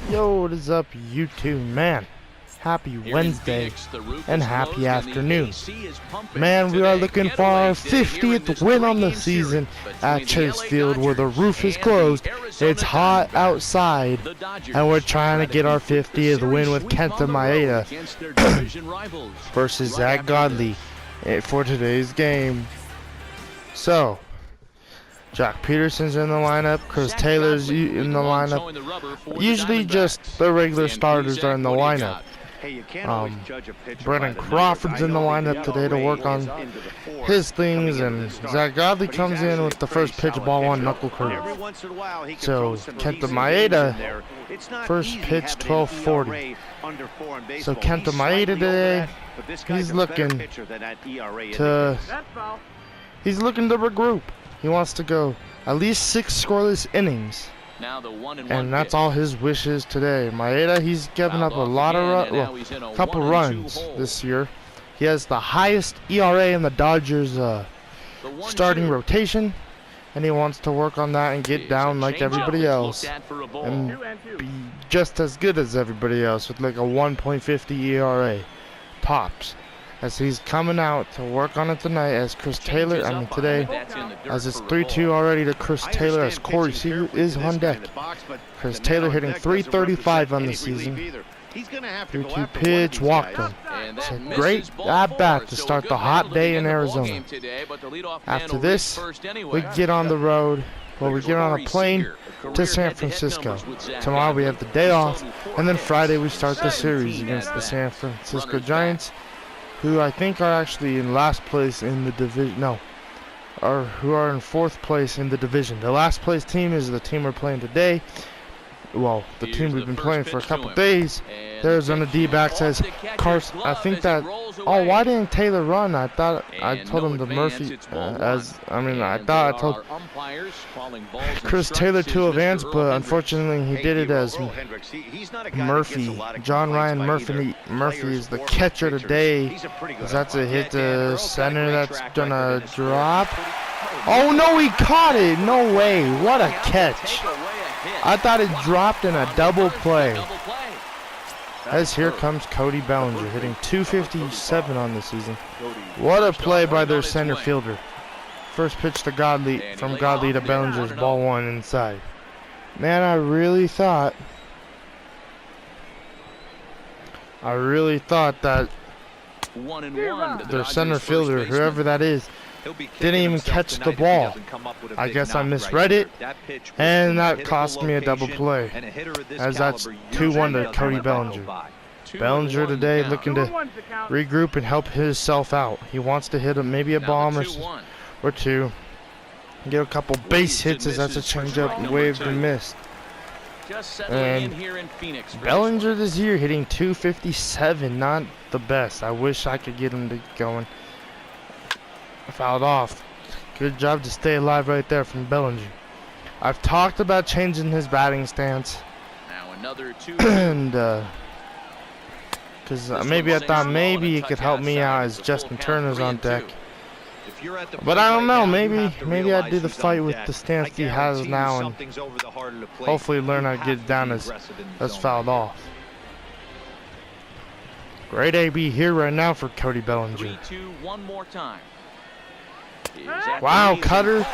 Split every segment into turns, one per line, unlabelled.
Yo, what is up, YouTube? Man, happy Wednesday and happy afternoon. Man, we are looking for our 50th win on the season at Chase Field, where the roof is closed. It's hot outside, and we're trying to get our 50th win with Kenta Maeda versus Zach Godley for today's game. So, Jack Peterson's in the lineup, Chris Taylor's in the lineup. Usually just the regular starters are in the lineup. Brendan Crawford's in the lineup today to work on his things, and Zach Godley comes in with the first pitch, ball one, knuckle curve. So Kenta Maeda, first pitch, 12:40. So Kenta Maeda today, he's looking to regroup. He wants to go at least 6 scoreless innings, and that's all his wishes today. Maeda, he's given up a lot of couple runs this year. He has the highest ERA in the Dodgers starting rotation, and he wants to work on that and get down like everybody else and be just as good as everybody else with like a 1.50 ERA tops. As he's coming out to work on it tonight, as Chris Taylor, today, as it's 3-2 already to Chris Taylor, as Corey Seager is on deck. Chris Taylor hitting .335 on the season. 3-2 pitch, walked him. It's a great at-bat to start the hot day in Arizona. After this, we get on the road, we get on a plane to San Francisco. Tomorrow we have the day off, and then Friday we start the series against the San Francisco Giants, who I think are actually in last place in the division. No, who are in 4th place in the division. The last place team is the team we're playing today. Well, the team we've been playing for a couple days. There's on the D-back says Carson. I think that. Oh, why didn't Taylor run? I thought I told him to Murphy. I thought I told Chris Taylor to advance, but unfortunately he did it as Murphy. John Ryan Murphy. Murphy is the catcher today. That's a hit to center. That's gonna drop. Oh no, he caught it! No way! What a catch! I thought it dropped in a double play. As here comes Cody Bellinger, hitting .257 on the season. What a play by their center fielder. First pitch to Godley, from Godley to Bellinger's, ball one inside. Man, I really thought that their center fielder, whoever that is, didn't even catch the ball. I guess I misread it, and that cost me a double play, as that's 2-1 to Cody Bellinger. Bellinger today looking to regroup and help himself out. He wants to hit maybe a bomb or two, get a couple base hits, as that's a changeup waved and missed. And Bellinger this year hitting .257, not the best. I wish I could get him to going. Fouled off. Good job to stay alive right there from Bellinger. I've talked about changing his batting stance, and because maybe I thought maybe it could help me out as Justin Turner's on deck. But I don't know. Maybe I'd do the fight with the stance he has now, and hopefully learn how to get it down as that's fouled off. Great AB here right now for Cody Bellinger. Wow, cutter.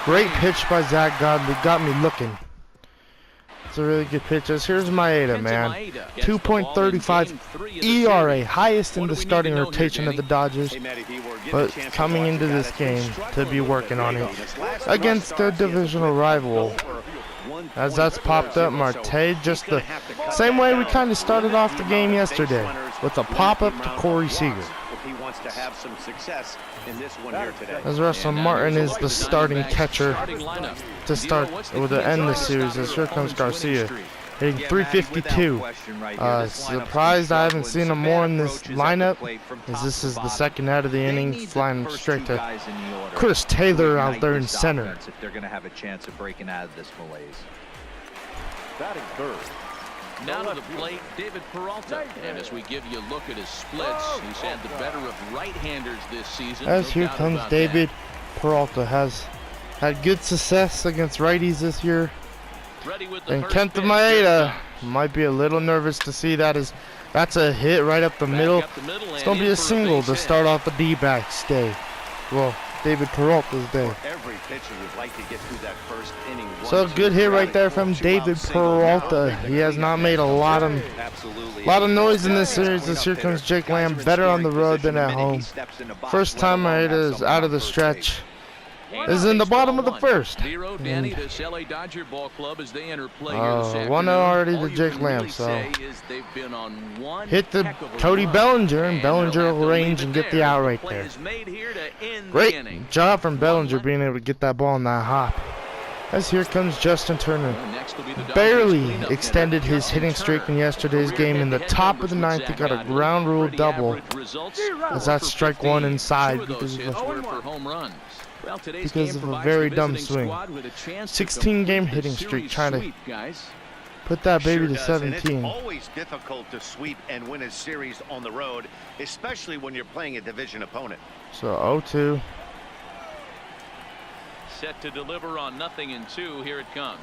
Great pitch by Zach Godley. Got me looking. It's a really good pitch. Here's Maeda, man. 2.35 ERA, highest in the starting rotation of the Dodgers. But coming into this game to be working on it against their divisional rival. As that's popped up, Marte, just the same way we kind of started off the game yesterday, with a pop-up to Corey Seager.
To have some success in this one here today.
As Russell Martin is the starting catcher to start with the end of the series, as here comes Garcia hitting .352. Surprised I haven't seen him more in this lineup, as this is the second out of the inning, flying straight to Chris Taylor out there in center.
If they're going to have a chance of breaking out of this malaise. Batting third.
Now to the plate, David Peralta. And as we give you a look at his splits, he's had the better of right-handers this season.
As here comes David Peralta, has had good success against righties this year. And Kenta Maeda Might be a little nervous to see that's a hit right up the middle. It's going to be a single to start off the D-backs day. Well, David Peralta's day.
Every pitcher would like to get through that first inning.
So good hit right there from David Peralta. He has not made a lot of noise in this series. This here comes Jake Lamb, better on the road than at home. First time Maeda is out of the stretch. Is in the bottom of the first.
0-Danny to LA Dodger Ball Club as they enter play here this
1-0
afternoon.
already to
All you
Jake
can
Lamb.
really
So
say is they've been on one
hit the
heck of a
Cody
run.
Bellinger, and
And
Bellinger
they'll have
will
to leave
range
it
and get the
there.
out
The
right
play
there.
is made here to end the
Great
inning.
job from Bellinger being able to get that ball in that hop. As here comes Justin Turner.
Next will be the Dodgers
Barely
cleanup
extended
hitter,
his hitting
Justin
streak in
Turner.
yesterday's game. In the
Career
top of the
head-to-head
ninth, he
numbers
got a
with Zach
ground rule
Pretty
double.
average results,
As that
4 for
strike
15.
one inside
Two of those
because
hits
of
were for home runs. Well, today's
because
game
of a
provides
very
the
dumb
visiting
swing.
squad with a chance to
16 game
complete the
hitting streak,
series
trying to
sweep, guys.
put that baby to
Sure does, and
17.
it's always difficult to sweep and win a series on the road, especially when you're playing a division opponent.
So 0-2.
Set to deliver on 0-2. Here it comes.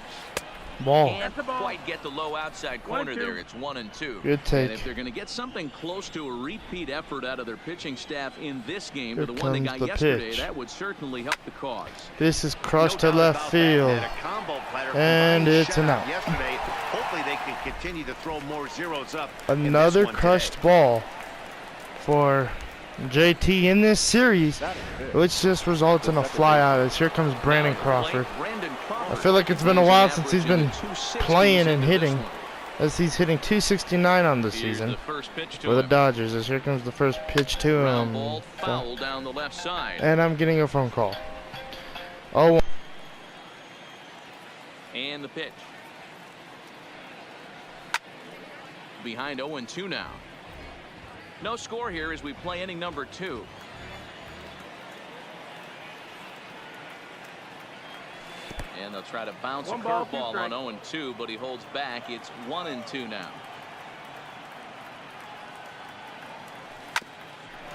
Ball.
Can't quite get the low outside corner there. It's 1-2.
Good take.
And if they're going to get something close to a repeat effort out of their pitching staff in this game,
Here
to the one they
comes
got
the
yesterday,
pitch.
that would certainly help the cause.
This is crushed
No
to
doubt
left
about that.
field.
And a combo platter
And
combined
it's an
shutout
out.
Yesterday, hopefully they can continue to throw more zeros up.
Another
in this one
crushed
today.
ball for JT in this series, which just results in a flyout. As here comes Brandon Crawford. I feel like it's been a while since he's been playing and hitting, as he's hitting 269 on the season for the Dodgers. As here comes the first pitch to him.
Ball foul down the left side.
And I'm getting a phone call. Oh,
And the pitch. Behind 0-2 now. No score here as we play inning number 2. And they'll try to bounce a curveball on 0-2, but he holds back. It's 1-2 now.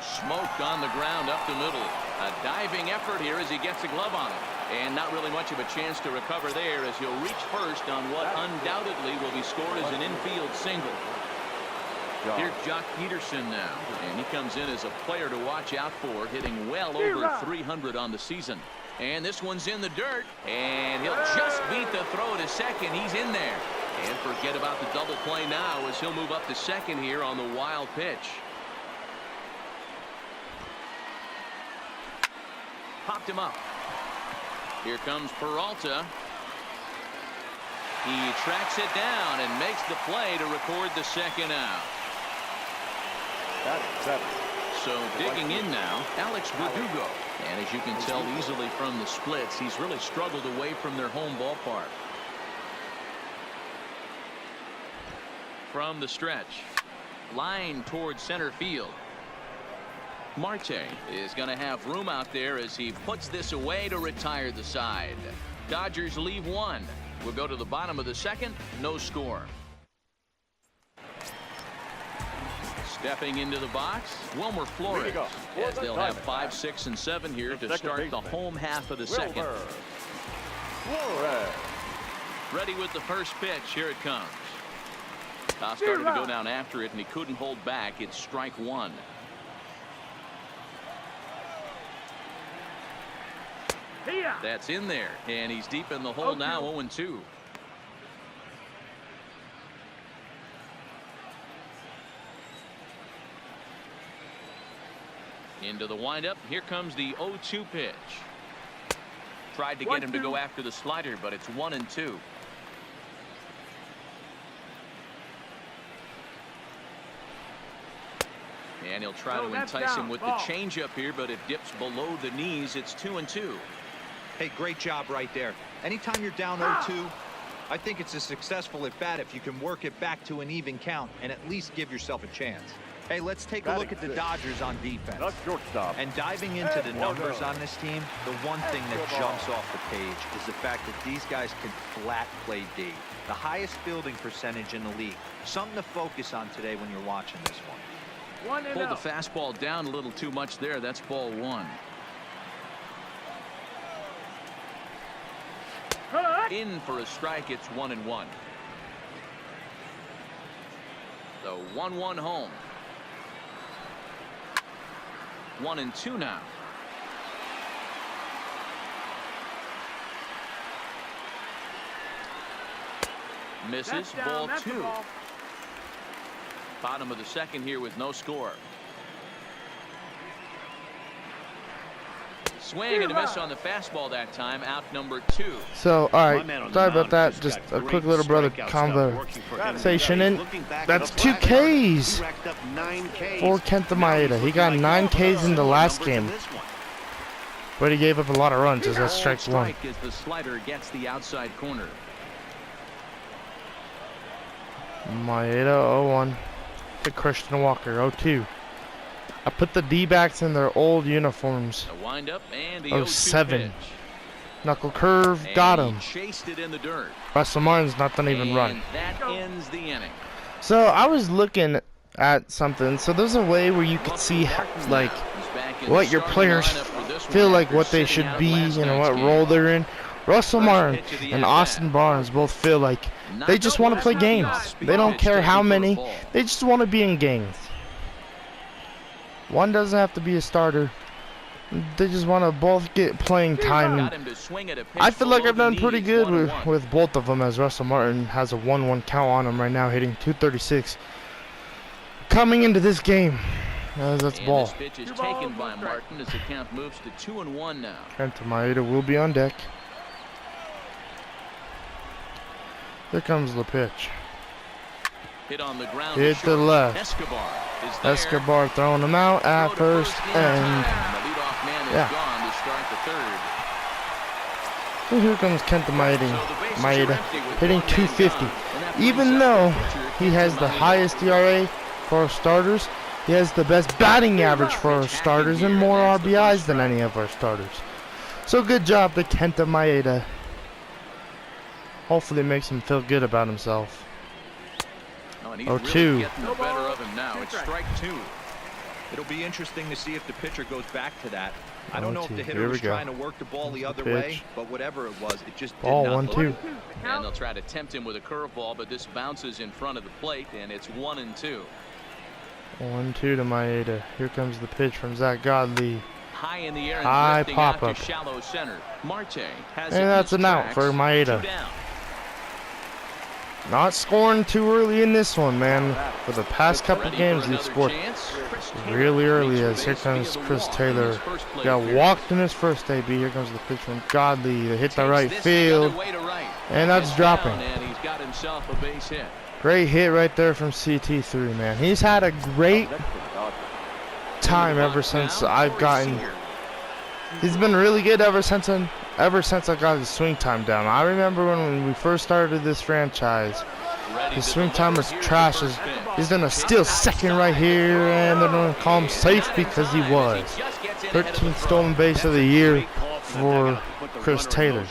Smoked on the ground up the middle. A diving effort here as he gets a glove on it. And not really much of a chance to recover there as he'll reach first on what undoubtedly will be scored as an infield single. Here's Jock Peterson now, and he comes in as a player to watch out for, hitting well over 300 on the season. And this one's in the dirt, and he'll just beat the throw to second. He's in there. And forget about the double play now as he'll move up to second here on the wild pitch. Popped him up. Here comes Peralta. He tracks it down and makes the play to record the second out. So digging in now, Alex Verdugo. And as you can tell easily from the splits, he's really struggled away from their home ballpark. From the stretch, line towards center field. Marte is going to have room out there as he puts this away to retire the side. Dodgers leave one. We'll go to the bottom of the second. No score. Stepping into the box, Wilmer Flores, as they'll have 5, 6, and 7 here to start the home half of the second. Ready with the first pitch. Here it comes. Started to go down after it, and he couldn't hold back. It's strike one. That's in there, and he's deep in the hole now, 0-2. Into the windup. Here comes the 0-2 pitch. Tried to get him to go after the slider, but it's 1-2. And he'll try to entice him with the changeup here, but it dips below the knees. It's 2-2.
Hey, great job right there. Anytime you're down 0-2, I think it's a successful at bat if you can work it back to an even count and at least give yourself a chance. Hey, let's take a look at the Dodgers on defense. And diving into the numbers on this team, the one thing that jumps off the page is the fact that these guys can flat play D. The highest fielding percentage in the league. Something to focus on today when you're watching this one.
Pulled the fastball down a little too much there. That's ball one. In for a strike. It's 1-1. The 1-1 home. 1-2 now. Misses. Ball 2. Bottom of the second here with no score. Swing and a miss on the fastball that time. Out number 2.
So, all right, sorry about that. Just a quick little brother conversation. And that's 2 Ks for Kenta Maeda. He got 9 Ks in the last game, but he gave up a lot of runs as that strike 1.
As the slider gets the outside corner.
Maeda 0-1 to Christian Walker 0-2. I put the D-backs in their old uniforms.
The windup and the
0-7. Knuckle curve, got him.
Chased it in the dirt.
Russell Martin's not done even run.
That ends the inning.
So I was looking at something. So there's a way where you could see like what your players feel like, what they should be, you know, what role they're in. Russell Martin and Austin Barnes both feel like they just want to play games. They don't care how many. They just want to be in games. One doesn't have to be a starter. They just want to both get playing time. I feel like I've done pretty good with both of them, as Russell Martin has a 1-1 count on him right now, hitting 236. Coming into this game, that's ball.
This pitch is taken by Martin as the count moves to 2-1 now.
Kenta Maeda will be on deck. Here comes the pitch.
Hit on the ground.
Hit the left. Escobar throwing him out at first, and
the leadoff man is gone to start the third.
And here comes Kenta Maeda hitting 250. Even though he has the highest ERA for our starters, he has the best batting average for our starters and more RBIs than any of our starters. So good job to Kenta Maeda. Hopefully it makes him feel good about himself. 0-2.
Getting the better of him now. It's strike 2.
It'll be interesting to see if the pitcher goes back to that. I don't know if the hitter was trying to work the ball the other way, but whatever it was, it just did not look.
1-2.
And they'll try to tempt him with a curveball, but this bounces in front of the plate, and it's 1-2.
1-2 to Maeda. Here comes the pitch from Zach Godley.
High in the air and
high pop
out
up.
To shallow center. Marte has
and that's an out for Maeda. Not scoring too early in this one, man. For the past couple games, he scored really early. As here comes Chris Taylor. Got walked in his first AB. Here comes the pitch from Godley. They hit the right field, and that's dropping. Great hit right there from CT3, man. He's had a great time ever since I've gotten. He's been really good ever since I got his swing time down. I remember when we first started this franchise, his swing time was trash. He's gonna steal second right here, and they're gonna call him safe because he was. 13th stolen base of the year for Chris Taylor.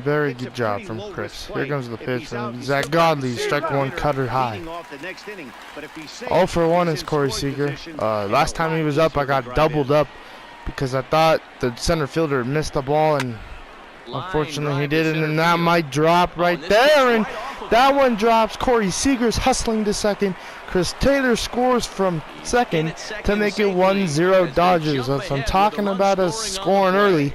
Very good job from Chris. Here comes the pitch from Zach Godley. Strike 1, cutter high. 0-for-1 is Corey Seager. Last time he was up, I got doubled up because I thought the center fielder missed the ball, and unfortunately he didn't, and that might drop right there, and that one drops. Corey Seager's hustling to second. Chris Taylor scores from second to make it 1-0 Dodgers. That's what I'm talking about, us scoring early.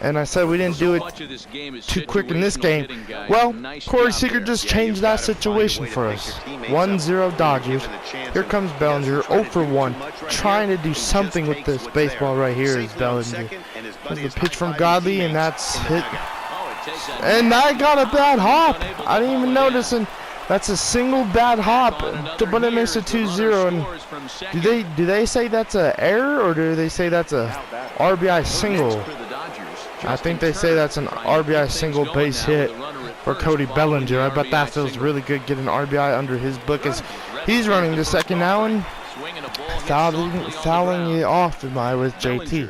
And I said we didn't do it too quick in this game. Well, Corey Seager just changed that situation for us. 1-0 Dodgers. Here comes Bellinger, 0-for-1, trying to do something with this baseball right here is Bellinger. There's the pitch from Godley, and that's hit. And I got a bad hop. I didn't even notice, and that's a single bad hop, but it makes it 2-0. And do they say that's an error, or do they say that's a RBI single? I think they say that's an RBI single base hit for Cody Bellinger. I bet that feels really good, getting an RBI under his book as he's running to second now and fouling it off with JT.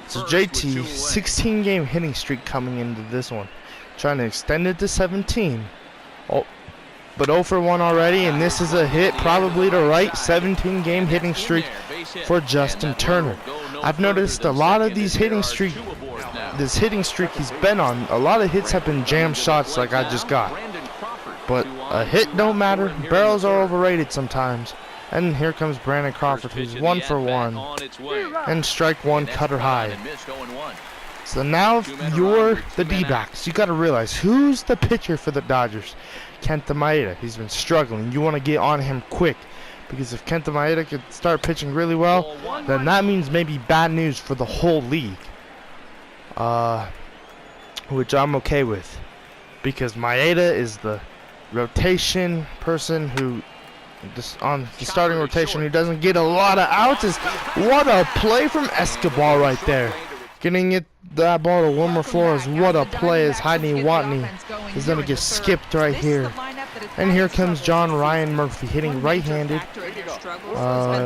So JT, 16-game hitting streak coming into this one, trying to extend it to 17. Oh, but 0-for-1 already, and this is a hit probably to right. 17-game hitting streak for Justin Turner. I've noticed a lot of these hitting streak. This hitting streak he's been on, a lot of hits have been jam shots like I just got. but a hit don't matter. Barrels are overrated sometimes. And here comes Brandon Crawford, who's 1 for 1. And strike one, cutter high. So now if you're the D-backs, you got to realize who's the pitcher for the Dodgers. Kenta Maeda. He's been struggling. You want to get on him quick, because if Kenta Maeda could start pitching really well, then that means maybe bad news for the whole league. Which I'm okay with, because Maeda is the rotation person who, just on the starting rotation, who doesn't get a lot of outs. What a play from Escobar right there. Getting that ball to Wilmer Flores. What a play, as Heidi Watney is going to get skipped right here. And here comes John Ryan Murphy hitting right-handed.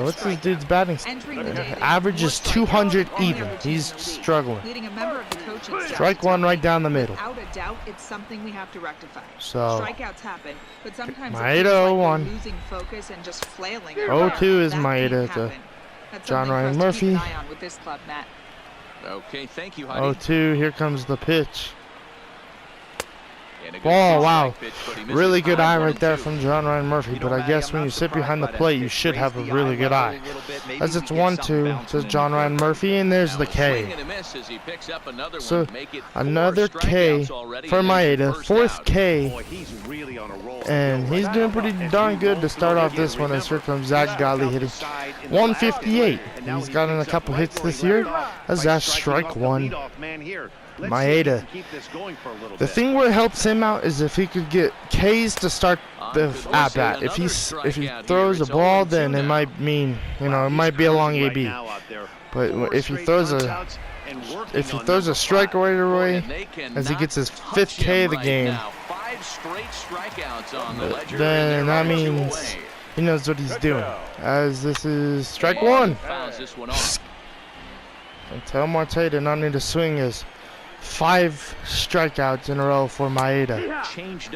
What's this dude's batting? Average is 200 even. He's struggling. Strike one right down the middle. So, Maeda 0-1. 0-2 is Maeda to John Ryan Murphy.
Okay, thank you,
0-2, here comes the pitch. Oh, wow. Really good eye right there from John Ryan Murphy, but I guess when you sit behind the plate, you should have a really good eye. As it's 1-2, says John Ryan Murphy, and there's the K. So, another K for Maeda, 4th K, and he's doing pretty darn good to start off this one, as here comes Zach Godley hitting 158. He's gotten a couple hits this year, as that's strike one. Maeda. The thing where it helps him out is if he could get K's to start the at-bat. If he throws a ball, then it might mean, it might be a long AB. But if he throws a strike right away, as he gets his 5th K of the game, then that means he knows what he's doing. As this is strike one. And tell Marte did not need to swing his 5 strikeouts in a row for Maeda.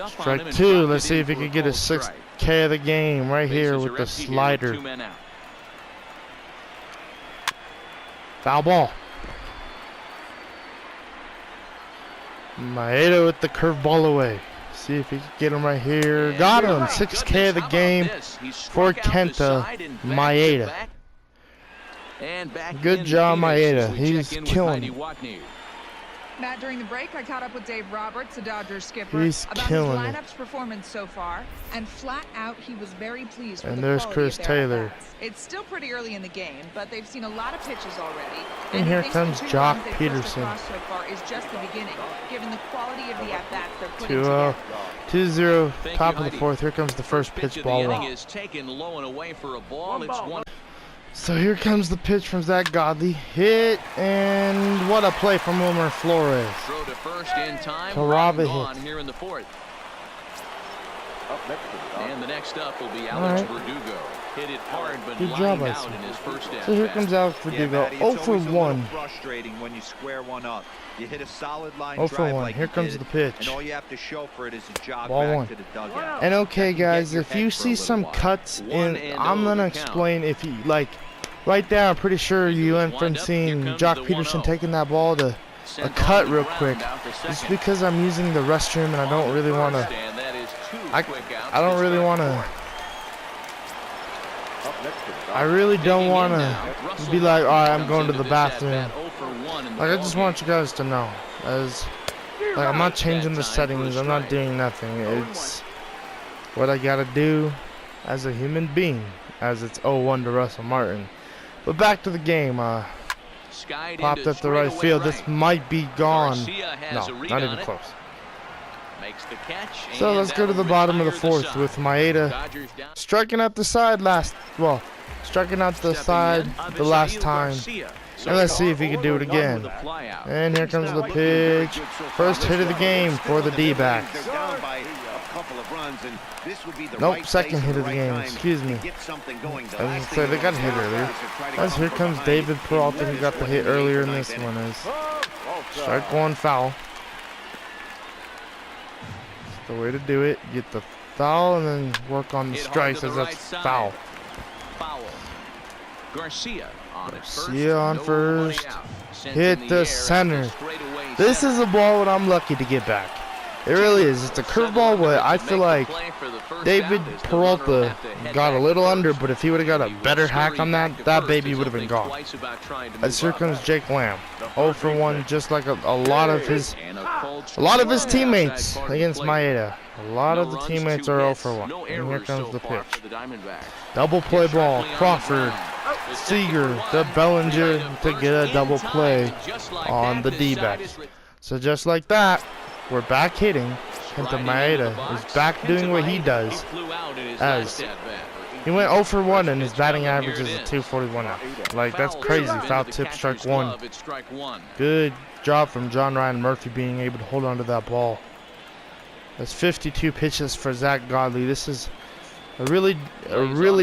Strike 2. Let's see if he can get his 6th K of the game right here with the slider. Foul ball. Maeda with the curveball away. See if he can get him right here. Got him. 6th K of the game for Kenta Maeda. Good job, Maeda. He's killing.
Matt, during the break, I caught up with Dave Roberts, the Dodgers skipper, about his lineup's performance so far, and flat out, he was very pleased with the
there's
quality
Chris
of their
Taylor.
at-bats. It's still pretty early in the game, but they've seen a lot of pitches already.
And here comes Jock Peterson.
So far is just the beginning, given the quality of the at-bats they're putting together.
2-0, top of the 4th. Here comes the first pitch, ball 1. So here comes the pitch from Zach Godley. Hit, and what a play from Wilmer Flores.
Throw to first in time.
Carrabba hit.
Here in the 4th. And the next up will be Alex Verdugo. Hit it hard, but
good job,
out in his first
so here comes Alex Verdugo. 0 for 1.
Frustrating when you square one up. You hit a solid line
0 for 1.
Like
here comes the pitch.
And all you have to show for it is a jog
ball
back
1.
to the dugout.
And okay, guys, if you see some cuts in, I'm gonna explain. If you like, right there, I'm pretty sure you went from seeing Jock Peterson taking that ball to a cut real quick. It's because I'm using the restroom and I don't really want to. I don't really want to. I really don't want to be like, all right, I'm going to the bathroom. Like, I just want you guys to know, as like, I'm not changing the settings. I'm not doing nothing. It's what I gotta do as a human being, as it's 0-1 to Russell Martin. But back to the game. Popped up the right field. This might be gone. No, not even close. So let's go to the bottom of the 4th with Maeda striking out the side striking out the side the last time. And let's see if he can do it again. And here comes the pitch. First hit of the game for the D-backs. Nope, second hit of the game. Excuse me. I was going to say, they got a hit earlier. As here comes David Peralta, who got the hit earlier in this one. Is strike 1, foul. That's the way to do it. Get the foul and then work on the strikes, as that's foul. Garcia on first. Hit the center. This is a ball that I'm lucky to get back. It really is. It's a curveball. What I feel like David Peralta got a little under, but if he would have got a better hack on that, that baby would have been gone. As here comes Jake Lamb, 0 for 1, just like a lot of his teammates against Maeda. A lot of the teammates are 0 for 1. And here comes the pitch. Double play ball. Crawford, Seager, to Bellinger to get a double play on the D-backs. So just like that, we're back hitting. Kenta Maeda is back doing what he does. As he went 0 for 1 and his batting average is a 241 now. Like, that's crazy. Foul tip, strike one. Good job from John Ryan Murphy being able to hold on to that ball. That's 52 pitches for Zach Godley. This is a really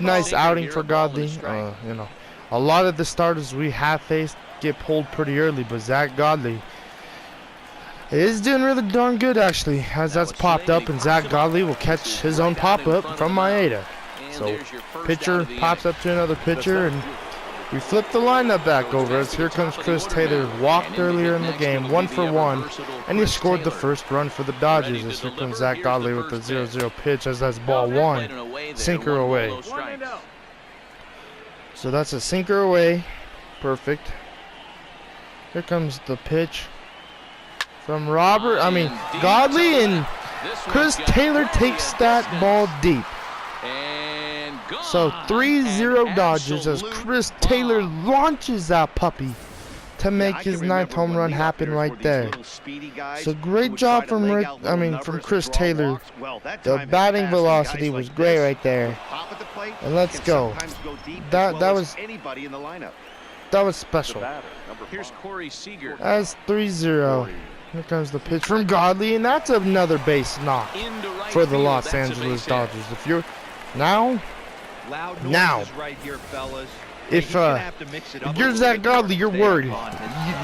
nice outing for Godley. You know, a lot of the starters we have faced get pulled pretty early, but Zach Godley is doing really darn good, actually, as that's popped up, and Zach Godley will catch his own pop-up from Maeda. So pitcher pops up to another pitcher, and we flip the lineup back over as here comes Chris Taylor. Walked earlier in the game, 1 for 1, and he scored the first run for the Dodgers. As here comes Zach Godley with the 0-0 pitch as that's ball 1, sinker away. So that's a sinker away, perfect. Here comes the pitch from Godley, and Chris Taylor takes that ball deep. So 3-0 Dodgers as Chris Taylor launches that puppy to make his 9th home run happen right there. So great job from Chris Taylor. The batting velocity was great right there. And let's go. That was special. That's 3-0. Here comes the pitch from Godley, and that's another base knock for the Los Angeles Dodgers. If you're now, if you're Zach Godley, you're worried.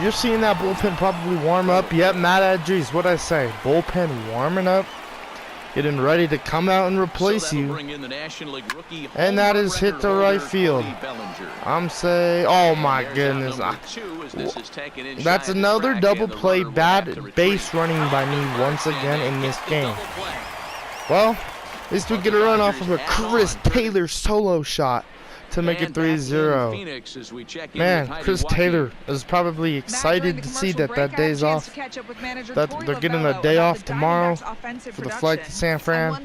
You're seeing that bullpen probably warm up. Yep, Matt Adries, what'd I say? Bullpen warming up, getting ready to come out and replace you. And that is hit to right field. I'm saying, oh my goodness. That's another double play, bad base running by me once again in this game. Well, at least we get a run off of a Chris Taylor solo shot to make it 3-0. Man, Chris Taylor is probably excited to see that day's off. That they're getting a day off tomorrow for the flight to San Fran.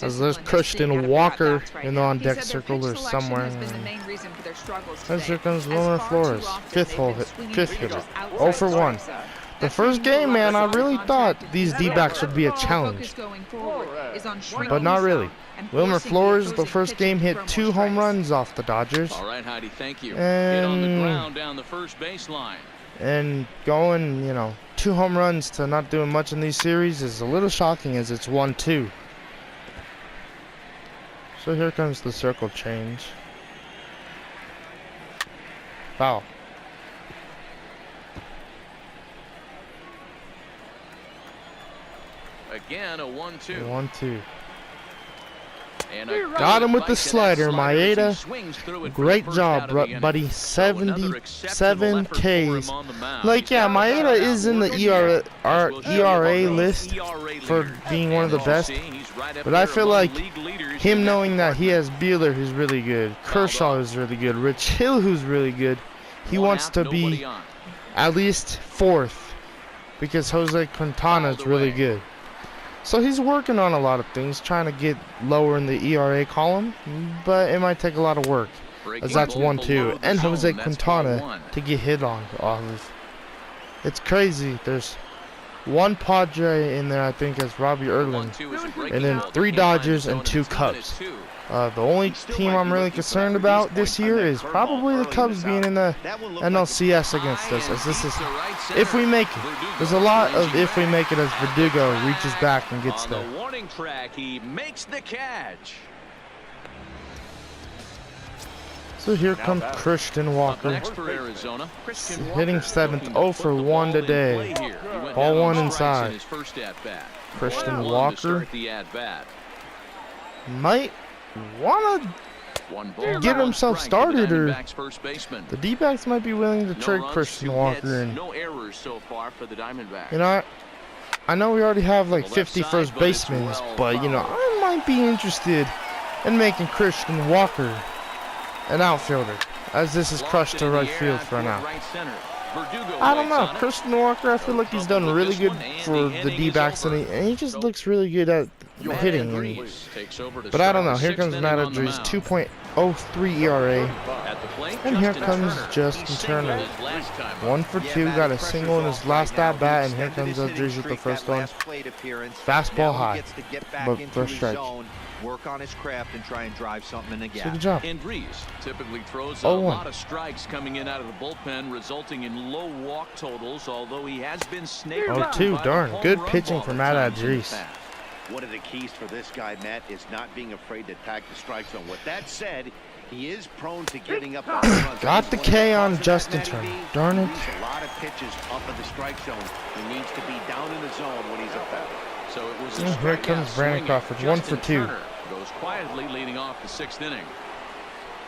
As there's Christian Walker in the on-deck circle or somewhere. As here comes Wilmer Flores, fifth hitter, 0 for 1. The first game, man, I really thought these D-backs would be a challenge, but not really. Wilmer Flores, the first game, hit 2 home runs off the Dodgers.
All right, Heidi, thank you. Hit on the ground down the first baseline.
And going, 2 home runs to not doing much in these series is a little shocking, as it's 1-2. So here comes the circle change. Foul.
Again, a 1-2.
1-2. Got him with the slider, Maeda. Great job, buddy. 77 Ks. Like, yeah, Maeda is in the ERA list for being one of the best. But I feel like him knowing that he has Buehler, who's really good, Kershaw, who's really good, Rich Hill, who's really good, he wants to be at least 4th because Jose Quintana is really good. So he's working on a lot of things, trying to get lower in the ERA column, but it might take a lot of work, as that's 1-2, and Jose Quintana to get hit on off of. It's crazy. There's 1 Padre in there, I think, as Robbie Erlin, and then 3 Dodgers and 2 Cubs. The only team I'm really concerned about this year is probably the Cubs being in the NLCS against us, as this is if we make it. There's a lot of if we make it as Verdugo reaches back and gets there.
On the warning track, he makes the catch.
So here comes Christian Walker, hitting 7th, 0 for 1 today. Ball 1 inside. Christian Walker might want to get himself started, or the D-backs might be willing to trade Christian Walker. And you know what? I know we already have like 50 first basemen, but you know, I might be interested in making Christian Walker an outfielder, as this is crushed to right field for now. I don't know, Christian Walker, I feel like he's done really good for the D-backs, and he just looks really good at hitting. But I don't know, here comes Matt Andrees, 2.03 ERA, and here comes Justin Turner. 1 for 2, got a single in his last at-bat, and here comes Andrees with the first one. Fastball high, but first strike.
Work on his craft and try and drive something in the gap.
Good job.
Andrees typically throws a lot of strikes coming in out of the bullpen, resulting in low walk totals, although he has been snared.
0-2, darn. Good pitching from Matt Andrees.
One of the keys for this guy, Matt, is not being afraid to attack the strike zone. With that said, he is prone to getting up on the runs.
Got the K on Justin Turner. Darn it.
A lot of pitches up in the strike zone. He needs to be down in the zone when he's up there.
So it was
here comes Brandon Crawford, 1 for 2.
Goes quietly leading off the 6th inning.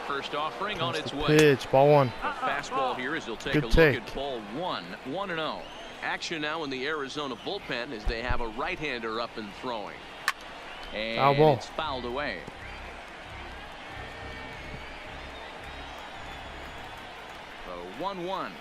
First offering on its way.
Pitch, ball 1.
A fastball here as he'll take a look at ball 1. 1-0. Action now in the Arizona bullpen as they have a right-hander up and throwing. And
foul ball.
It's fouled away. So 1-1.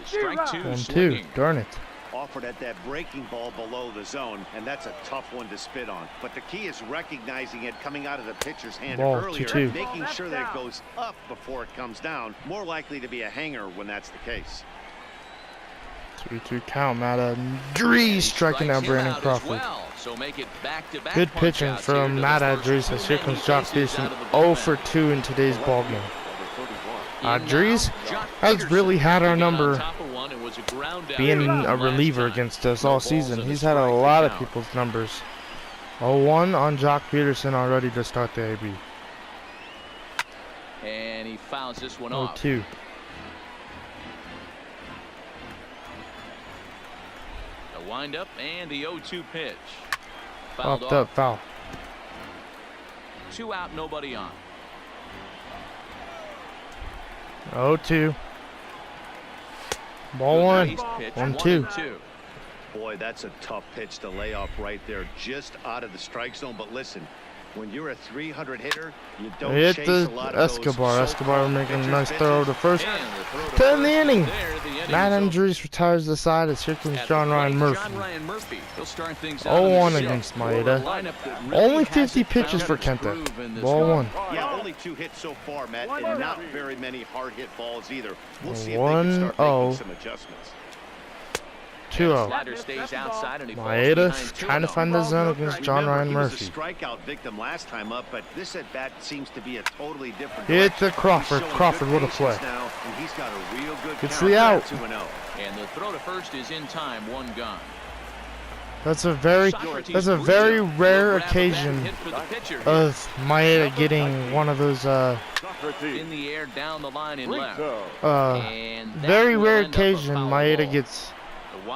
Strike 2.
1-2. Darn it.
Offered at that breaking ball below the zone, and that's a tough one to spit on. But the key is recognizing it coming out of the pitcher's hand earlier,
2-2.
making sure that it goes up before it comes down. More likely to be a hanger when that's the case.
2-2 count. Matt Andrees striking out Brandon Crawford.
So make it back-to-back.
Good pitching from Matt Andrees as here comes Jock Peterson, 0 for 2 in today's ballgame. Andrees has really had our number being a reliever against us all season. He's had a lot of people's numbers. 0-1 on Jock Peterson already to start the AB.
And he fouls this one off.
0-2.
The windup and the 0-2 pitch.
Popped up, foul.
2 out, nobody on.
0-2. Ball 1. 1-2.
Boy, that's a tough pitch to lay off right there, just out of the strike zone. But listen, when you're a 300 hitter, you don't
hit
chase
the
a lot of
Escobar.
those
Escobar making a nice throw to first. To end the inning. Matt Andrees retires the side as here comes John Ryan Murphy. 0-1 against Maeda. Only 50 pitches for Kenta. Ball 1.
Yeah, only 2 hits so far, Matt, and not very many hard hit balls either. We'll see if
1-0.
they can start making some adjustments.
2-0. Maeda trying to find the zone against John Ryan Murphy.
He was a strikeout victim last time up, but this at bat seems to be a totally different.
Hit to Crawford. Crawford with a play.
Now, and he's got a real good
gets the out.
2-0.
And the throw to first is in time. 1 gone.
That's a very rare occasion of Maeda getting one of those
in the air down the line and left.
Very rare occasion Maeda gets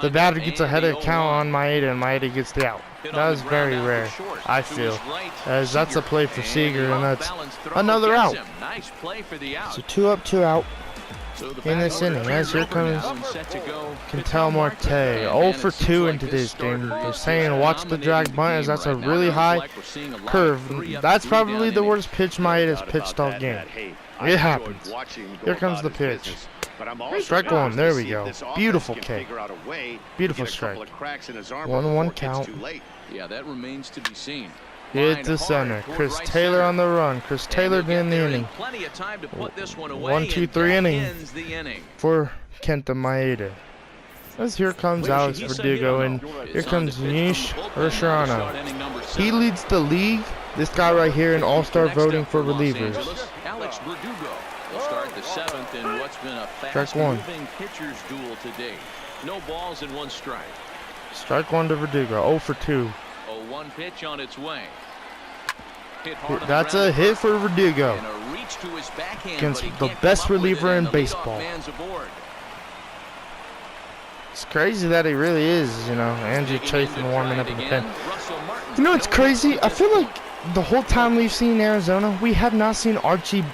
the batter gets ahead of the count on Maeda and Maeda gets the out. That is very rare, I feel, as that's a play for Seager and that's another out. So 2 up, 2 out in this inning. As here comes Ketel Marte, 0 for 2 in today's game. They're saying watch the drag bunt as that's a really high curve. That's probably the worst pitch Maeda's pitched all game. It happens. Here comes the pitch. Strike 1, there we go. Beautiful K. Beautiful strike. 1-1 count.
Yeah, that remains to be seen.
Hit to center. Chris Taylor on the run. Chris Taylor in the inning. 1-2-3 inning for Kenta Maeda. As here comes Alex Verdugo and here comes Nish Urshirano. He leads the league. This guy right here in all-star voting for relievers.
Alex Verdugo will start the 7th in what's been a fast-moving pitcher's duel today. No balls and 1 strike.
Strike 1 to Verdugo. 0 for 2.
0-1 pitch on its way.
That's a hit for Verdugo against the best reliever in baseball. It's crazy that he really is, you know, Andrew Chafin warming up in the pen. You know, it's crazy. I feel like the whole time we've seen Arizona, we have not seen Archie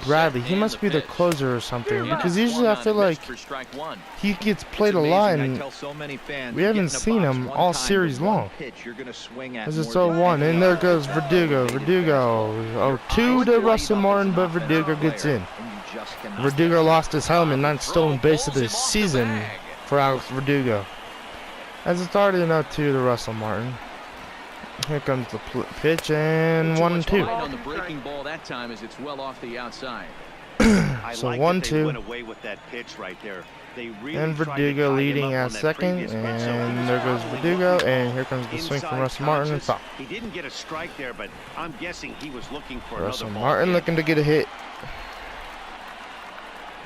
Bradley. He must be the closer or something, because usually I feel like he gets played a lot, and we haven't seen him all series long. As it's 0-1, and there goes Verdugo. Verdugo, 0-2 to Russell Martin, but Verdugo gets in. Verdugo lost his helmet, ninth stolen base of the season for Alex Verdugo. As it's already an 0-2 to Russell Martin. Here comes the pitch, and 1-2.
On the breaking ball that time as it's well off the outside.
So 1-2.
Went away with that pitch right there. They really
and Verdugo leading at second, and there goes Verdugo, and here comes the swing from Russell Martin and foul.
He didn't get a strike there, but I'm guessing he was looking for
Russell
another
Martin
ball.
looking to get a hit.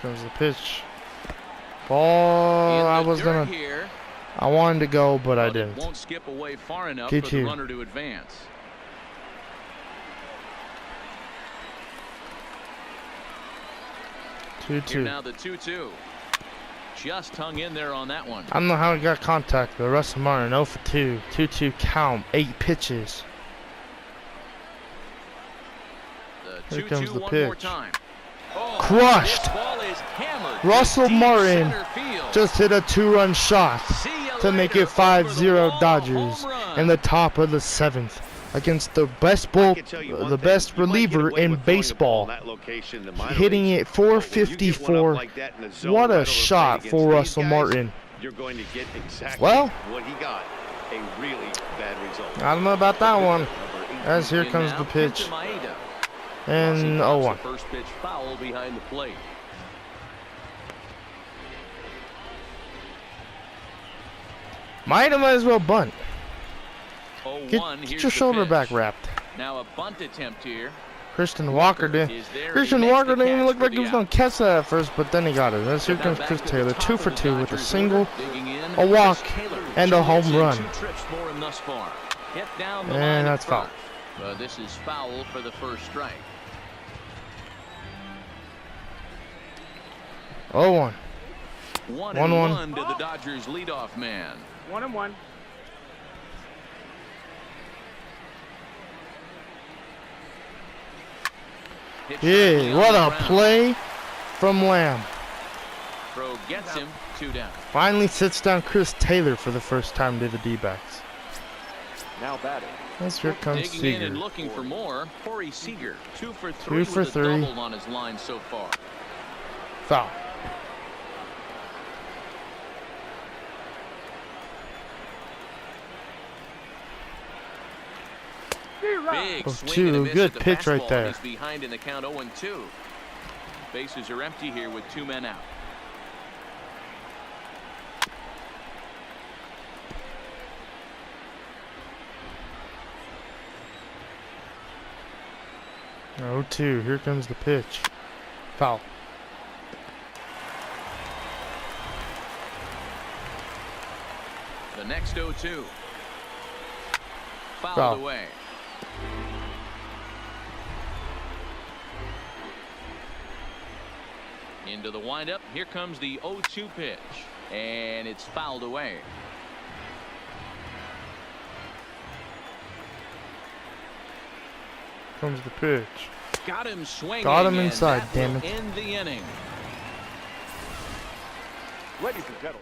Comes the pitch. Ball. I wanted to go, but I didn't.
Won't skip away far enough for the runner to advance. Now the 2-2. Just hung in there on that one.
I don't know how he got contact, but Russell Martin 0 for 2. 2-2 count, 8 pitches. Here comes the pitch. Crushed. Russell Martin just hit a 2-run shot to make it 5-0 Dodgers in the top of the 7th against the best reliever in baseball, hitting it 454. What a shot for Russell Martin. Well, I don't know about that one. As here comes the pitch. And 0-1.
First pitch foul behind the plate.
Might as well bunt.
0-1.
Get your shoulder back wrapped.
Now a bunt attempt here.
Christian Walker did. Christian Walker didn't even look like he was going to catch that at first, but then he got it. As here comes Chris Taylor, 2 for 2 with a single, a walk, and a home run. And that's foul.
This is foul for the first strike.
0-1.
1-1 to the Dodgers leadoff man.
1-1.
Yeah, what a play from Lamb.
Throw gets him, 2 down.
Finally sits down Chris Taylor for the first time to the D-backs.
Now batting.
As here comes
Digging
Seager.
in and looking for more. Corey Seager, 2 for 3
2 for
with
3.
a double on his line so far.
Foul.
Big swing
2,
and a miss
good
at the
pitch right
fastball.
there.
He's behind in the count 0-2. Bases are empty here with 2 men out.
Oh, 2. Here comes the pitch. Foul.
The next 0-2. Fouled
Foul.
away. Into the windup. Here comes the 0-2 pitch. And it's fouled away.
Comes the pitch.
Got him swinging.
Got him inside,
and that
damn
will
it.
end the inning.
Ladies and gentlemen.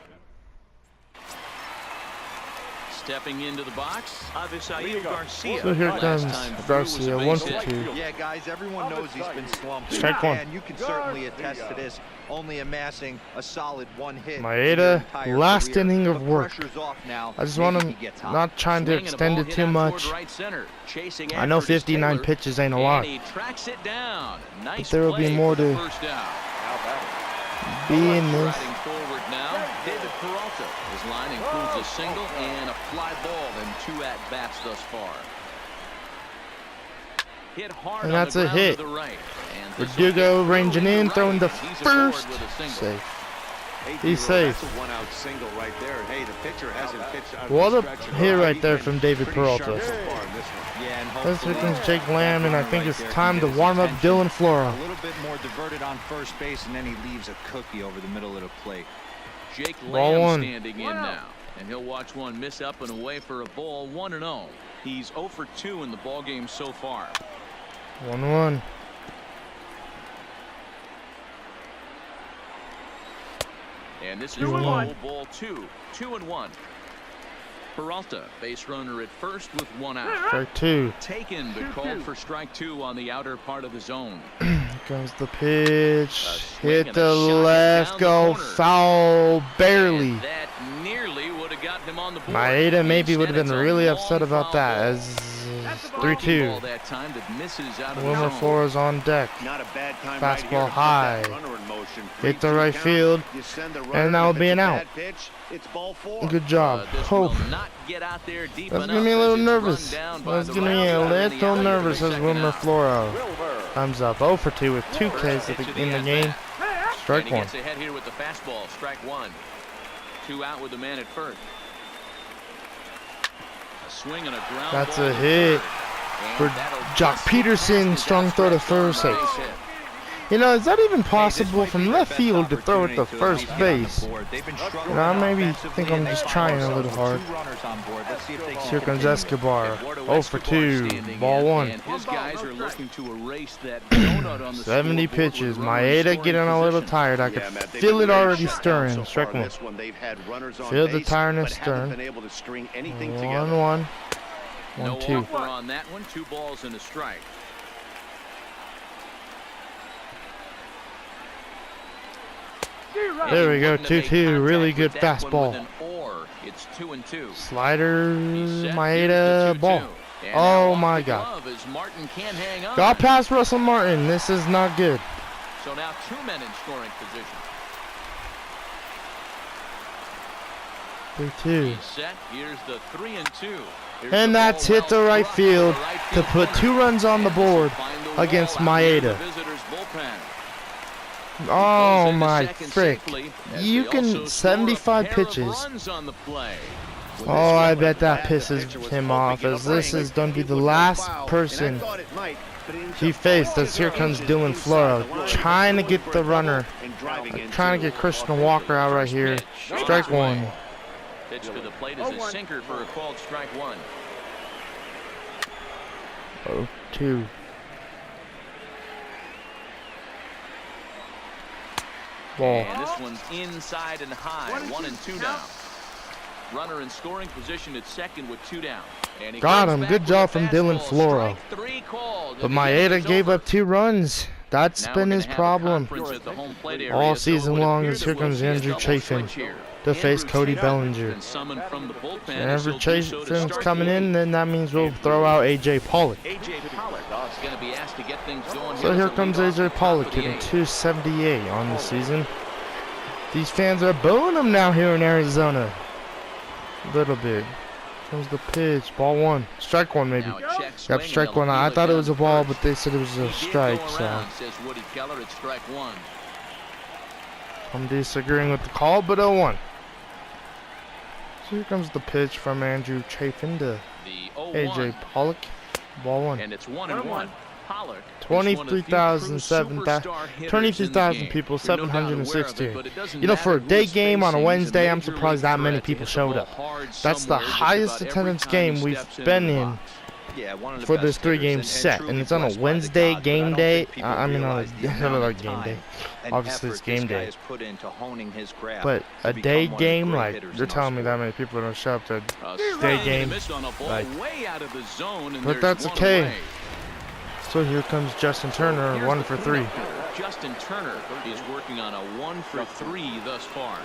Stepping into the box. Garcia.
So here comes Garcia, 1 for 2.
Yeah, guys, everyone knows he's been slumping.
Strike 1.
And you can certainly attest to this, only amassing a solid 1 hit.
Maeda, last inning of work.
Now.
I just want him not trying to extend it too much. I know 59 pitches ain't a lot, but there will be more to be in this.
David Peralta. His line includes a single and a fly ball in 2 at-bats thus far. Hit hard
And that's
on
a
the ground
hit.
to the right.
Verdugo ranging in, throwing the first. Safe. He's safe.
That's a 1-out single right there. Hey, the pitcher hasn't pitched.
What a hit right there from David Peralta. This here comes Jake Lamb, and I think it's time to warm up Dylan Flora.
A little bit more diverted on first base, and then he leaves a cookie over the middle of the plate.
Jake
Ball
Lamb
1.
standing in now, and he'll watch one miss up and away for a ball. 1-0. He's 0 for 2 in the ball game so far.
1-1.
And this is low ball 2. 2-1. Peralta, base runner at first with 1 out.
Strike 2.
Taken, but called for strike 2 on the outer part of the zone.
Here comes the pitch. Hit the left, go foul, barely.
And that nearly would have gotten him on the board.
Maeda maybe would have been really upset about that, as 3-2. Wilmer Flores on deck. Fastball high. Hit the right field, and that will be an out. Good job. That's getting me a little nervous. That's getting me a little nervous as Wilmer Flores. Thumbs up. 0 for 2 with 2 Ks in the game. Strike 1.
Gets ahead here with the fastball. Strike 1. 2 out with the man at first. A swing and a ground.
That's a hit for Jock Peterson. Strong throw to first. You know, is that even possible from left field to throw it to first base? You know, I maybe think I'm just trying a little hard. Here comes Escobar. 0 for 2. Ball 1. 70 pitches. Maeda getting a little tired. I could feel it already stirring. Strike 1. Feel the tiredness stirring. 1-1. 1-2.
On that one, 2 balls and a strike.
There we go, 2-2. Really good fastball.
It's 2-2.
Slider, Maeda, ball. Oh my God. Got past Russell Martin. This is not good.
So now 2 men in scoring position.
3-2.
Set. Here's the 3-2.
And that's hit the right field to put 2 runs on the board against Maeda. Oh my frick. You can 75 pitches. Oh, I bet that pisses him off, as this is going to be the last person he faced, as here comes Dylan Floro trying to get the runner, trying to get Christian Walker out right here. Strike 1.
Pitch to the plate is a sinker for a called strike 1.
0-2. Ball.
And this one's inside and high. 1-2 now. Runner in scoring position at second with 2 down. And
got him. Good job from Dylan Floro. But Maeda gave up 2 runs. That's been his problem all season long. As here comes Andrew Chafin to face Cody Bellinger. Whenever Chafin's coming in, then that means we'll throw out A.J. Pollock. So here comes A.J. Pollock hitting 278 on the season. These fans are booing him now here in Arizona. A little bit. Comes the pitch. Ball 1. Strike 1 maybe. Yep, strike 1. I thought it was a ball, but they said it was a strike, so I'm disagreeing with the call, but 0-1. So here comes the pitch from Andrew Chafin to A.J. Pollock. Ball 1.
And it's 1-1.
23,000 people, 716. You know, for a day game on a Wednesday, I'm surprised that many people showed up. That's the highest attendance game we've been in for this 3-game set, and it's on a Wednesday game day. I mean, on a game day. Obviously, it's game day. But a day game, like, you're telling me that many people don't show up to a day game, like, but that's okay. So here comes Justin Turner, 1 for 3.
Justin Turner is working on a 1 for 3 thus far.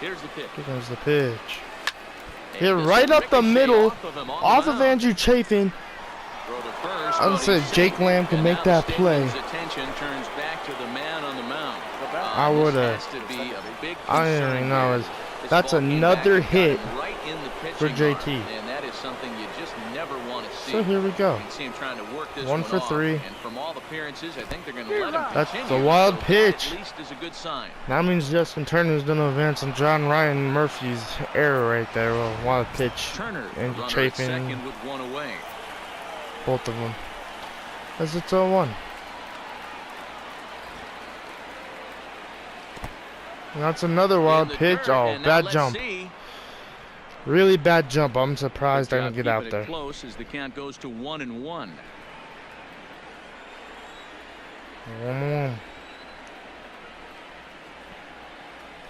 Here's the pitch.
Here comes the pitch. Hit right up the middle, off of Andrew Chafin. I would say Jake Lamb can make that play. I would have. I don't even know. That's another hit for JT.
Something you just never want to see.
So here we go. 1 for 3.
And from all appearances, I think they're going to let him
That's the wild pitch.
At least is a good sign.
That means Justin Turner's going to advance on John Ryan Murphy's error right there. Well, wild pitch.
Turner
and Chafin.
Second with 1 away.
Both of them. As it's 0-1. That's another wild pitch. Oh, bad jump. Really bad jump. I'm surprised I didn't get out there.
Close as the count goes to 1-1.
1-1.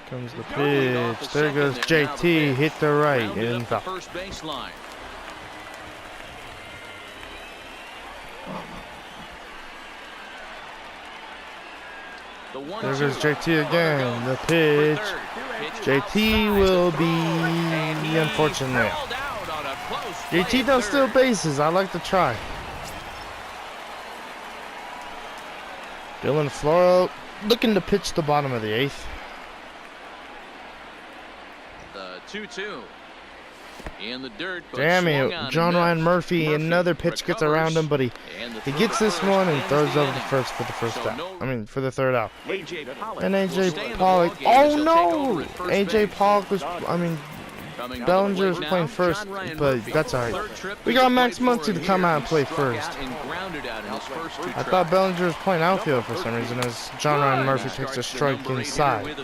Comes the pitch. There goes JT. Hit the right and the
first baseline.
There goes JT again. The pitch. JT will be unfortunate. JT does steal bases. I like to try. Dylan Floro looking to pitch the bottom of the 8th.
The 2-2. In the dirt,
damn it, John Ryan Murphy, another pitch gets around him, but he gets this one and throws over the first for the first out. I mean, for the third out. And AJ Pollock, oh no! AJ Pollock was, I mean, Bellinger was playing first, but that's alright. We got Max Muncy to come out and play first. I thought Bellinger was playing outfield for some reason as John Ryan Murphy takes a strike inside.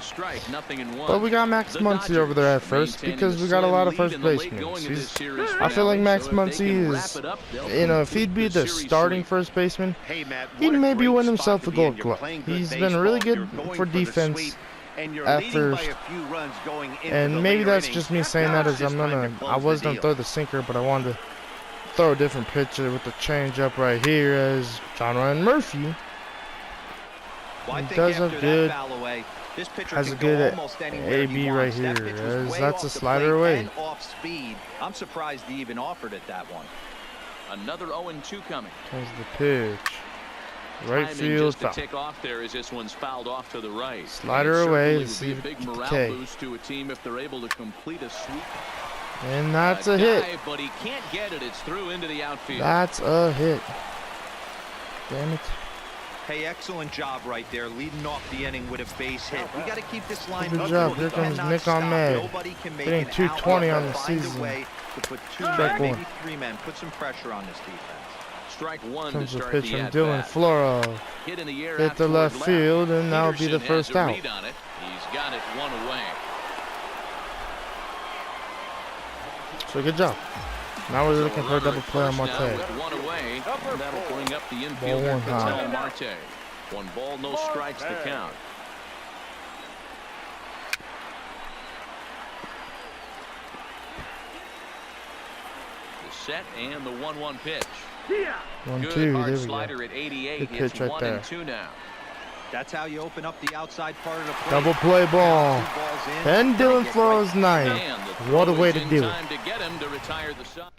But we got Max Muncy over there at first because we got a lot of first basemen. I feel like Max Muncy is, you know, if he'd be the starting first baseman, he'd maybe win himself a Gold Glove. He's been really good for defense at first, and maybe that's just me saying that as I was gonna throw the sinker, but I wanted to throw a different pitcher with the changeup right here as John Ryan Murphy. He does a good, has a good AB right here as that's a slider away.
I'm surprised he even offered it that one.
Another 0-2 coming.
Comes the pitch. Right field foul.
Tick off there as this one's fouled off to the right.
Slider away to see
big morale boost to a team if they're able to complete a sweep.
And that's a hit.
But he can't get it. It's through into the outfield.
That's a hit. Damn it.
Hey, excellent job right there, leading off the inning with a base hit. We got to keep this line
good job. Here comes Nick Ahmed. Hitting 220 on the season.
To put 2 men, maybe 3 men, put some pressure on this defense.
Strike one
comes
to
a
start
pitch
the
from Dylan Floro. Hit the left field, and that'll be the first out.
He's got it one away.
So good job. Now we're looking for a double play on Marte.
One away, and that'll bring up the infielder Ketel Marte. 1 ball, no strikes to count. The set and the 1-1 pitch.
1-2, there we
slider at 88.
Good pitch right there.
1-2 now.
That's how you open up the outside part of the plate.
Double play ball. And Dylan Floro's 9. What a way to do it.
To get him to retire the side.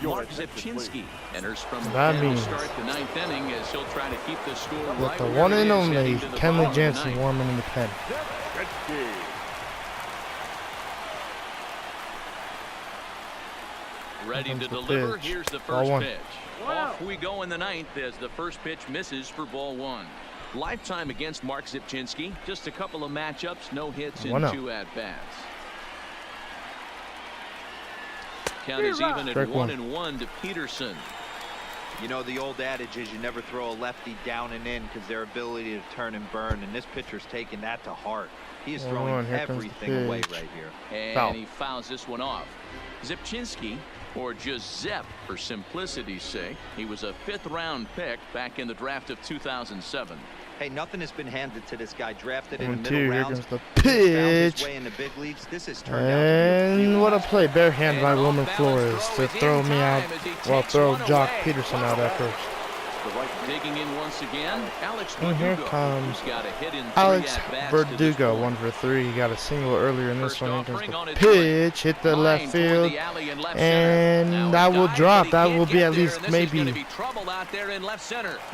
Mark Zipchinski enters from
that
the
means
start the 9th inning as he'll try to keep the score
with
right
the
where
one
it
and
is,
only Kenley Jansen warming in the pen.
Ready to deliver. Here's the first pitch. Off we go in the 9th as the first pitch misses for ball 1. Lifetime against Mark Zipchinski. Just a couple of matchups, no hits in 2 at-bats. Count is even at 1-1 to Peterson.
You know, the old adage is you never throw a lefty down and in because their ability to turn and burn, and this pitcher's taking that to heart. He is throwing everything away right here.
And he fouls this one off. Zipchinski, or just Zep for simplicity's sake, he was a 5th-round pick back in the draft of 2007.
Hey, nothing has been handed to this guy. Drafted in the
1-2,
middle rounds.
Here comes the pitch.
Way in the big leagues. This has turned
and what a play, bare hand by Wilmer Flores to throw me out, well, throw Jock Peterson out at first.
Digging in once again, Alex
and here comes Alex Verdugo, 1 for 3. He got a single earlier in this one. Here comes the pitch, hit the left field, and that will drop. That will be at least maybe.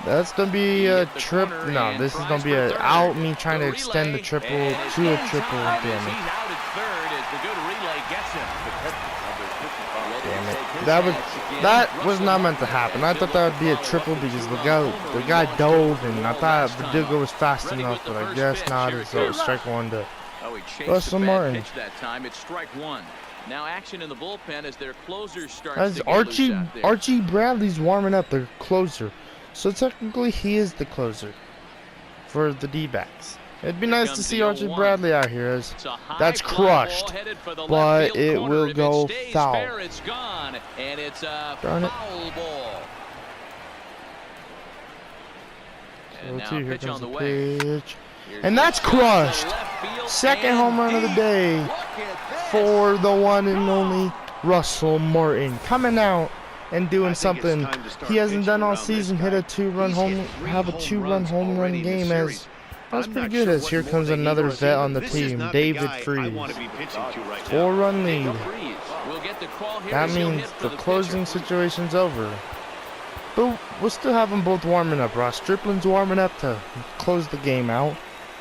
That's gonna be a trip. No, this is gonna be a out. Me trying to extend the triple to a triple. Damn it. Damn it. That was not meant to happen. I thought that would be a triple because the guy dove, and I thought Verdugo was fast enough, but I guess not. So strike 1 to Russell Martin.
That time it's strike 1. Now action in the bullpen as their closer starts
as
to get loose out there.
Archie Bradley's warming up, their closer. So technically he is the closer for the D-backs. It'd be nice to see Archie Bradley out here. As that's crushed, but it will go foul. Darn it. So here comes the pitch. And that's crushed. Second home run of the day for the one and only Russell Martin. Coming out and doing something he hasn't done all season. Hit a two-run home run game. As that's pretty good. As here comes another vet on the team, David Freese. 4-run lead. That means the closing situation's over. But we'll still have them both warming up. Ross Stripling's warming up to close the game out.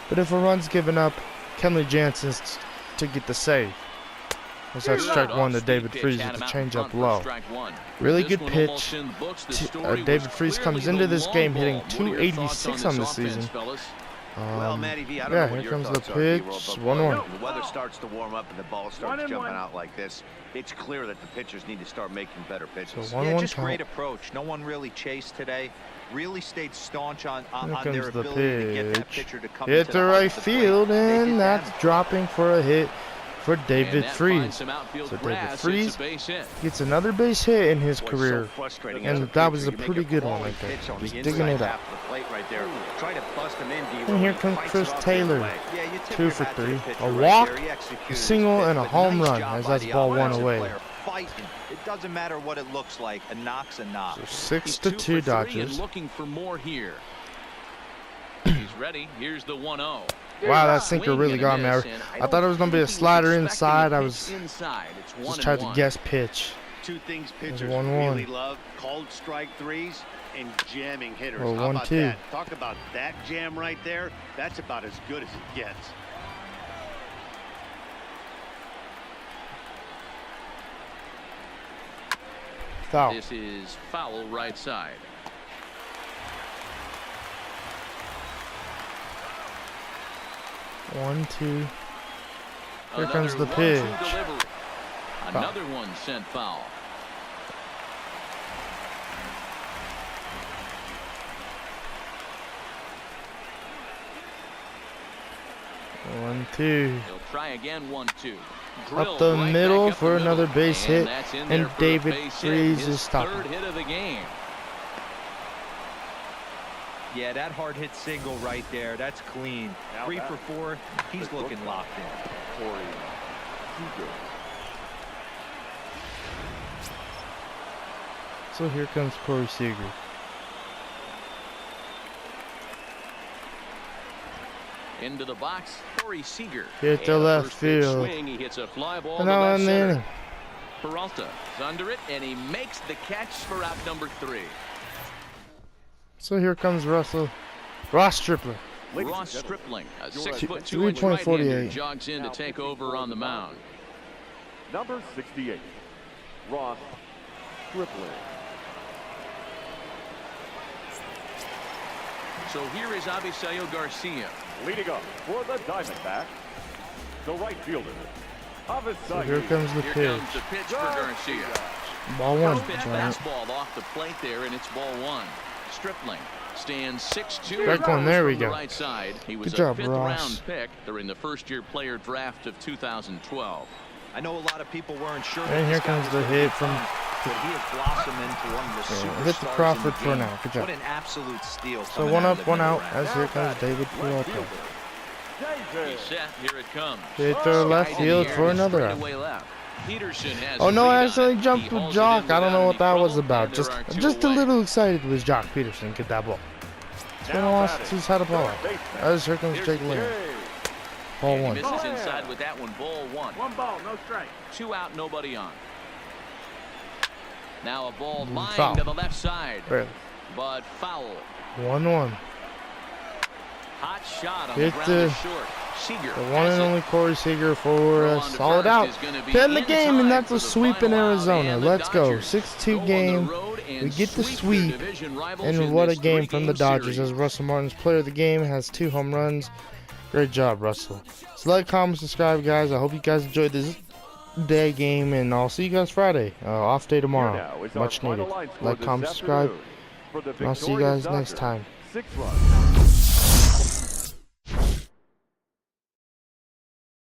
But if a run's given up, Kenley Jansen's to get the save. As that strike one to David Freese with the changeup low. Really good pitch. David Freese comes into this game hitting .286 on the season. Yeah, here comes the pitch. 1-1.
The weather starts to warm up and the ball starts jumping out like this. It's clear that the pitchers need to start making better pitches.
So 1-1
yeah, just
count.
great approach. No one really chased today. Really stayed staunch on their
the
ability to get that pitcher to come
hit
to
the right field, and that's dropping for a hit for David Freese. So David Freese gets another base hit in his career, and that was a pretty good one right there. Just digging it out. And here comes Chris Taylor, 2 for 3, a walk, a single, and a home run as that's ball 1 away.
It doesn't matter what it looks like. A knock's a knock.
So 6-2 Dodgers.
Looking for more here. He's ready. Here's the 1-0.
Wow, that sinker really got me. I thought it was going to be a slider inside. I was just trying to guess pitch.
Two things pitchers
1-1.
really love: cold strike threes and jamming hitters.
Oh,
How about
1-2.
that? Talk about that jam right there. That's about as good as it gets.
Foul.
This is foul right side.
One, two. Here comes the pitch.
Another one sent foul.
One, two.
He'll try again. 1-2.
Up the middle for another base hit, and David Freese is stopping.
Third hit of the game.
Yeah, that hard hit single right there. That's clean. 3 for 4. He's looking locked in.
So here comes Corey Seager.
Into the box, Corey Seager.
Hit the left field.
Swing, he hits a fly ball
And
to
now
left
in the
center.
inning.
Peralta is under it, and he makes the catch for out number 3.
So here comes Ross Stripling.
Ross Stripling, a 6'2"
3.48.
right-hander, jogs in to take over on the mound.
Number 68, Ross Stripling.
So here is Avisayo Garcia.
Leading up for the Diamondbacks, the right fielder,
So here comes the
Here
pitch.
comes the pitch for Garcia.
Ball 1.
Pitch fastball off the plate there, and it's ball 1. Stripling stands 6'2".
Strike one, there we
from the
go.
Right side. He was
Good job,
a 5th
Ross.
round pick during the first-year player draft of 2012.
I know a lot of people weren't sure.
And here comes the hit from.
But he has blossomed into one of the superstars
Hit the Crawford
in the
for
game.
now. Good job.
What an absolute steal.
So
coming
1
out
up,
of the
1 out.
middle round.
As here comes David Peralta.
He's set. Here it comes.
Hit the left field for another out. Oh no, I accidentally jumped with Jock. I don't know what that was about. Just a little excited was Jock Peterson get that ball. It's been a while since he's had a ball. As here comes Jake Lynn. Ball 1.
Misses inside with that one. Ball 1.
1 ball, no strike.
2 out, nobody on. Now a ball
Foul.
lined to the left side,
Barely.
but foul.
1-1.
Hot shot on
Hit
the ground
the-
is short. Seager
The one and only Corey Seager for a solid out. To end the game, and that's a sweep in Arizona. Let's go. 6-2 game. We get the sweep. And what a game from the Dodgers, as Russell Martin's player of the game has 2 home runs. Great job, Russell. So like, comment, subscribe, guys. I hope you guys enjoyed this day game, and I'll see you guys Friday. Off day tomorrow. Much needed. Like, comment, subscribe. And I'll see you guys next time.
6 runs.